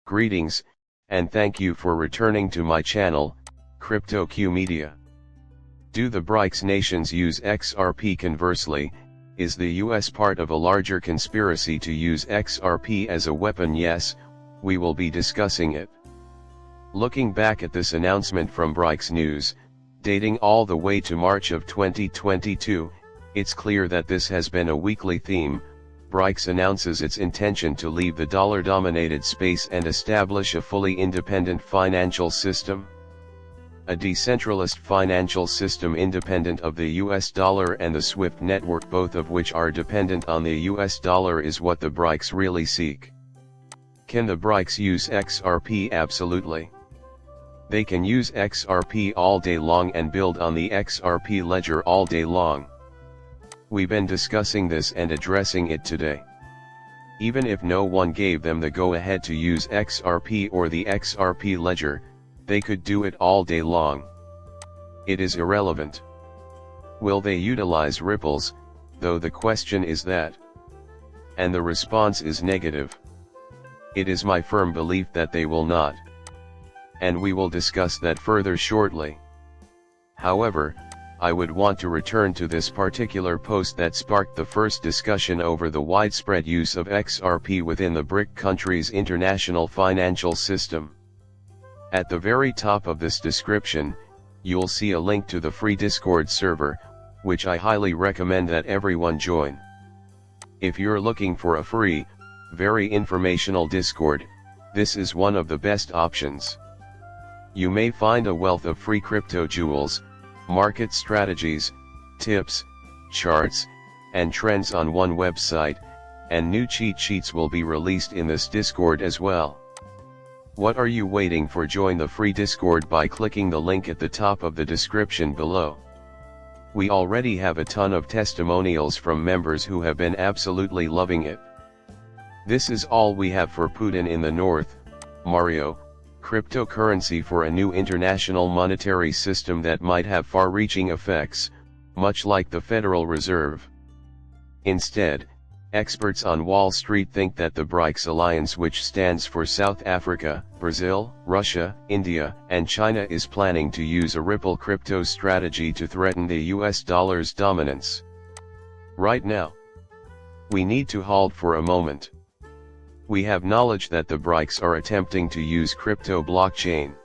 Greetings, and thank you for returning to my channel, CryptoQ Media. Do the BRICS nations use XRP? Conversely, is the US part of a larger conspiracy to use XRP as a weapon? Yes, we will be discussing it. Looking back at this announcement from BRICS News, dating all the way to March of 2022, it's clear that this has been a weekly theme. BRICS announces its intention to leave the dollar-dominated space and establish a fully independent financial system. A decentralized financial system independent of the US dollar and the SWIFT network, both of which are dependent on the US dollar, is what the BRICS really seek. Can the BRICS use XRP? Absolutely. They can use XRP all day long and build on the XRP ledger all day long. We've been discussing this and addressing it today. Even if no one gave them the go-ahead to use XRP or the XRP ledger, they could do it all day long. It is irrelevant. Will they utilize ripples, though? The question is that. And the response is negative. It is my firm belief that they will not. And we will discuss that further shortly. However, I would want to return to this particular post that sparked the first discussion over the widespread use of XRP within the BRIC countries' international financial system. At the very top of this description, you'll see a link to the free Discord server, which I highly recommend that everyone join. If you're looking for a free, very informational Discord, this is one of the best options. You may find a wealth of free crypto jewels, market strategies, tips, charts, and trends on one website, and new cheat sheets will be released in this Discord as well. What are you waiting for? Join the free Discord by clicking the link at the top of the description below. We already have a ton of testimonials from members who have been absolutely loving it. This is all we have for Putin in the north, Mario. Cryptocurrency for a new international monetary system that might have far-reaching effects, much like the Federal Reserve. Instead, experts on Wall Street think that the BRICS alliance, which stands for South Africa, Brazil, Russia, India, and China, is planning to use a ripple crypto strategy to threaten the US dollar's dominance. Right now, we need to halt for a moment. We have knowledge that the BRICS are attempting to use crypto blockchain.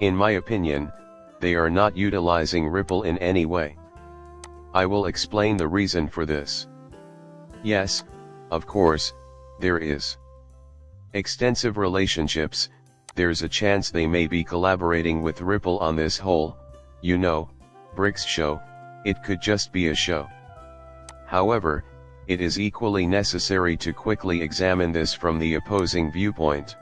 In my opinion, they are not utilizing Ripple in any way. I will explain the reason for this. Yes, of course, there is extensive relationships. There's a chance they may be collaborating with Ripple on this whole, BRICS show. It could just be a show. However, it is equally necessary to quickly examine this from the opposing viewpoint.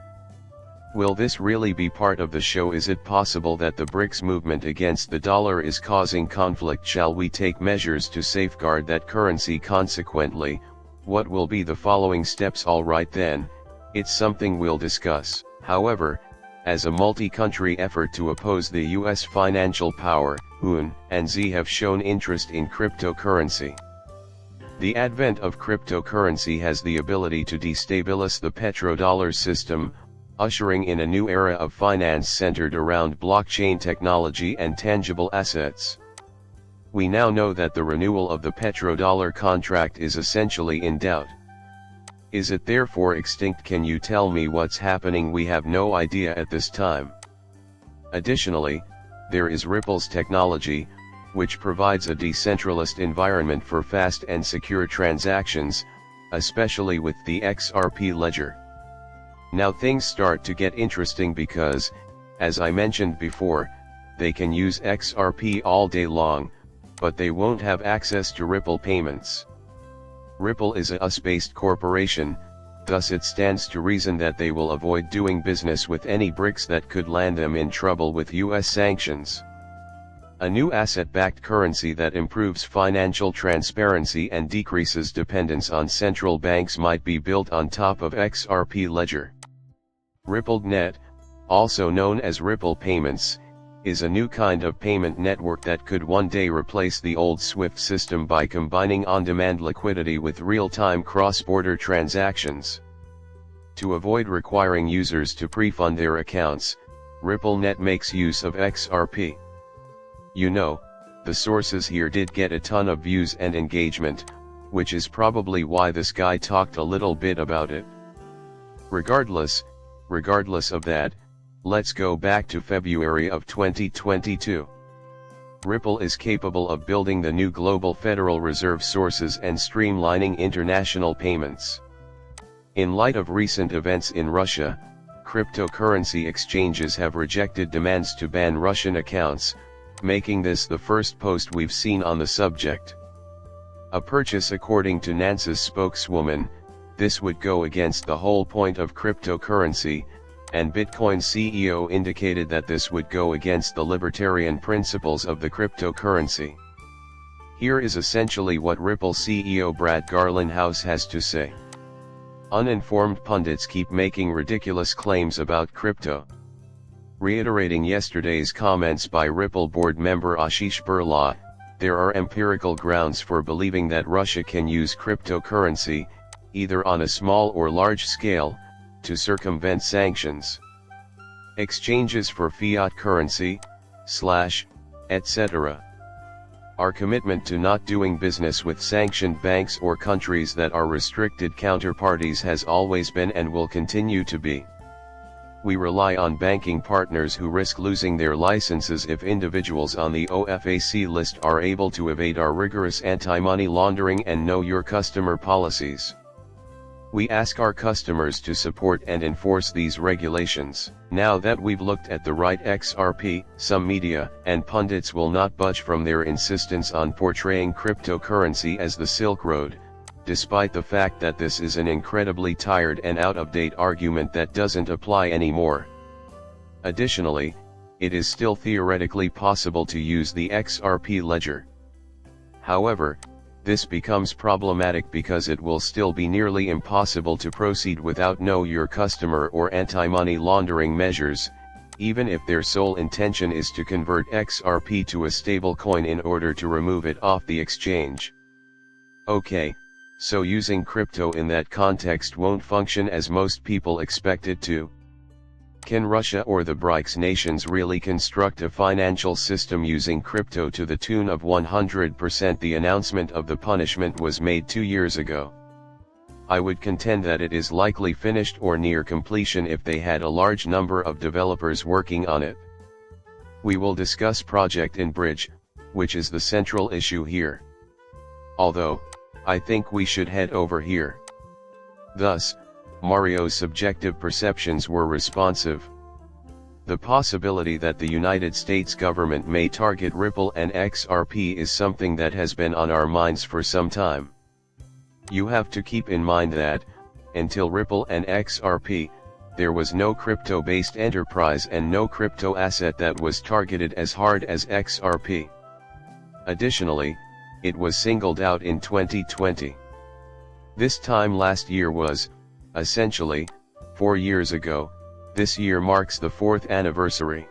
Will this really be part of the show? Is it possible that the BRICS movement against the dollar is causing conflict? Shall we take measures to safeguard that currency? Consequently, what will be the following steps? Alright then, it's something we'll discuss. However, as a multi-country effort to oppose the US financial power, UN and Z have shown interest in cryptocurrency. The advent of cryptocurrency has the ability to destabilize the petrodollar system, ushering in a new era of finance centered around blockchain technology and tangible assets. We now know that the renewal of the petrodollar contract is essentially in doubt. Is it therefore extinct? Can you tell me what's happening? We have no idea at this time. Additionally, there is Ripple's technology, which provides a decentralized environment for fast and secure transactions, especially with the XRP ledger. Now things start to get interesting because, as I mentioned before, they can use XRP all day long, but they won't have access to Ripple payments. Ripple is a US-based corporation, thus it stands to reason that they will avoid doing business with any BRICS that could land them in trouble with US sanctions. A new asset-backed currency that improves financial transparency and decreases dependence on central banks might be built on top of XRP ledger. RippleNet, also known as Ripple Payments, is a new kind of payment network that could one day replace the old SWIFT system by combining on-demand liquidity with real-time cross-border transactions. To avoid requiring users to pre-fund their accounts, RippleNet makes use of XRP. You know, the sources here did get a ton of views and engagement, which is probably why this guy talked a little bit about it. Regardless of that, let's go back to February of 2022. Ripple is capable of building the new global Federal Reserve sources and streamlining international payments. In light of recent events in Russia, cryptocurrency exchanges have rejected demands to ban Russian accounts, making this the first post we've seen on the subject. A purchase according to Nance's spokeswoman, this would go against the whole point of cryptocurrency, and Bitcoin CEO indicated that this would go against the libertarian principles of the cryptocurrency. Here is essentially what Ripple CEO Brad Garlinghouse has to say. Uninformed pundits keep making ridiculous claims about crypto. Reiterating yesterday's comments by Ripple board member Ashish Birla, there are empirical grounds for believing that Russia can use cryptocurrency, either on a small or large scale, to circumvent sanctions. Exchanges for fiat currency, etc. Our commitment to not doing business with sanctioned banks or countries that are restricted counterparties has always been and will continue to be. We rely on banking partners who risk losing their licenses if individuals on the OFAC list are able to evade our rigorous anti-money laundering and know your customer policies. We ask our customers to support and enforce these regulations. Now that we've looked at the right XRP, some media and pundits will not budge from their insistence on portraying cryptocurrency as the Silk Road, despite the fact that this is an incredibly tired and out-of-date argument that doesn't apply anymore. Additionally, it is still theoretically possible to use the XRP ledger. However, this becomes problematic because it will still be nearly impossible to proceed without know your customer or anti-money laundering measures, even if their sole intention is to convert XRP to a stable coin in order to remove it off the exchange. Okay, so using crypto in that context won't function as most people expect it to. Can Russia or the BRICS nations really construct a financial system using crypto to the tune of 100%? The announcement of the punishment was made 2 years ago. I would contend that it is likely finished or near completion if they had a large number of developers working on it. We will discuss Project InBridge, which is the central issue here. Although, I think we should head over here. Thus, Mario's subjective perceptions were responsive. The possibility that the United States government may target Ripple and XRP is something that has been on our minds for some time. You have to keep in mind that, until Ripple and XRP, there was no crypto-based enterprise and no crypto asset that was targeted as hard as XRP. Additionally, it was singled out in 2020. This time last year was, essentially, 4 years ago. This year marks the 4th anniversary.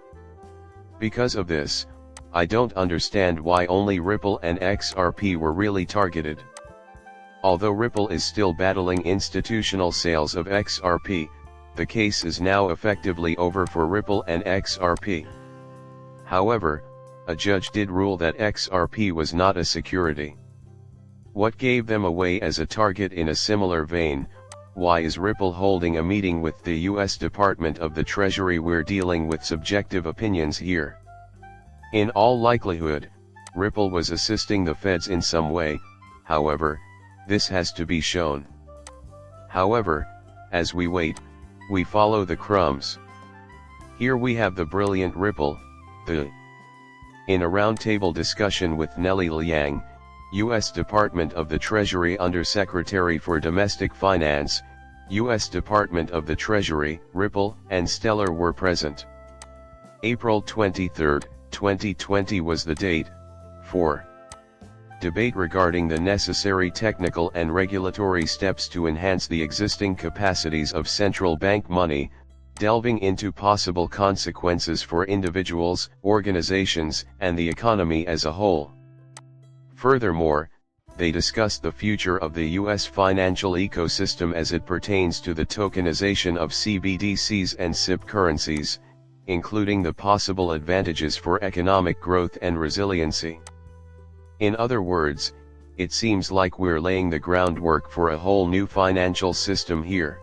Because of this, I don't understand why only Ripple and XRP were really targeted. Although Ripple is still battling institutional sales of XRP, the case is now effectively over for Ripple and XRP. However, a judge did rule that XRP was not a security. What gave them away as a target? In a similar vein, why is Ripple holding a meeting with the US Department of the Treasury? We're dealing with subjective opinions here. In all likelihood, Ripple was assisting the feds in some way, however, this has to be shown. However, as we wait, we follow the crumbs. Here we have the brilliant Ripple, in a roundtable discussion with Nellie Liang, U.S. Department of the Treasury Undersecretary for Domestic Finance, U.S. Department of the Treasury, Ripple, and Stellar were present. April 23, 2020 was the date. 4. Debate regarding the necessary technical and regulatory steps to enhance the existing capacities of central bank money, delving into possible consequences for individuals, organizations, and the economy as a whole. Furthermore, they discussed the future of the US financial ecosystem as it pertains to the tokenization of CBDCs and SIP currencies, including the possible advantages for economic growth and resiliency. In other words, it seems like we're laying the groundwork for a whole new financial system here.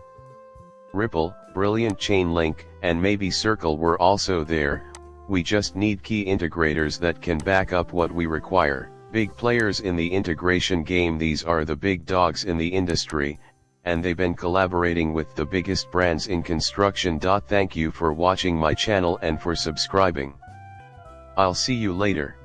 Ripple, Brilliant Chainlink, and maybe Circle were also there. We just need key integrators that can back up what we require. Big players in the integration game. These are the big dogs in the industry, and they've been collaborating with the biggest brands in construction. Thank you for watching my channel and for subscribing. I'll see you later.